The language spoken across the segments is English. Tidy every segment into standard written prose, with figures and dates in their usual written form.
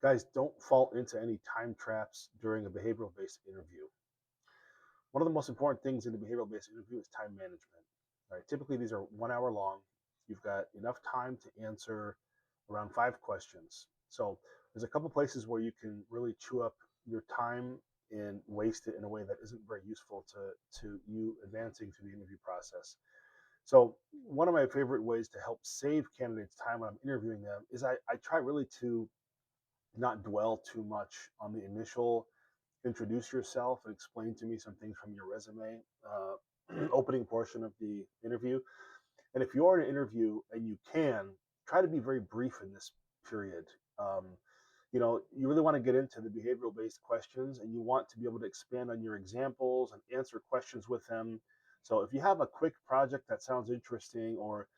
Guys, don't fall into any time traps during a behavioral based interview. One of the most important things in a behavioral based interview is time management. Right? Typically, these are 1 hour long. You've got enough time to answer around 5 questions. So, there's a couple places where you can really chew up your time and waste it in a way that isn't very useful to you advancing through the interview process. So, one of my favorite ways to help save candidates time when I'm interviewing them is I try really to not dwell too much on the initial introduce yourself and explain to me some things from your resume opening portion of the interview. And if you're in an interview and you can, try to be very brief in this period. um, you really want to get into the behavioral based questions, and you want to be able to expand on your examples and answer questions with them. So if you have a quick project that sounds interesting, or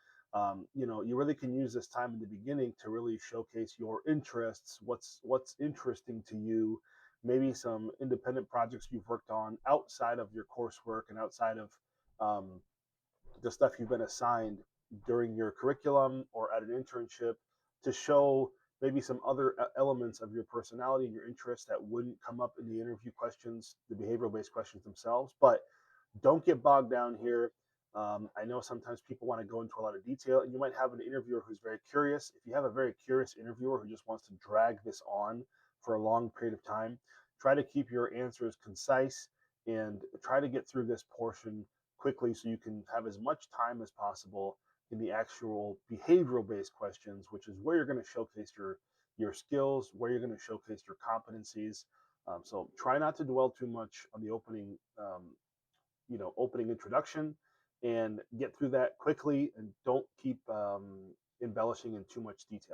you really can use this time in the beginning to really showcase your interests, what's interesting to you, maybe some independent projects you've worked on outside of your coursework and outside of um, the stuff you've been assigned during your curriculum or at an internship, to show maybe some other elements of your personality and your interests that wouldn't come up in the interview questions, the behavioral based questions themselves. But don't get bogged down here. I know sometimes people want to go into a lot of detail, and you might have an interviewer who's very curious. If you have a very curious interviewer who just wants to drag this on for a long period of time, try to keep your answers concise and try to get through this portion quickly so you can have as much time as possible in the actual behavioral based questions, which is where you're going to showcase your skills, where you're going to showcase your competencies. So try not to dwell too much on the opening introduction, and get through that quickly, and don't keep embellishing in too much detail.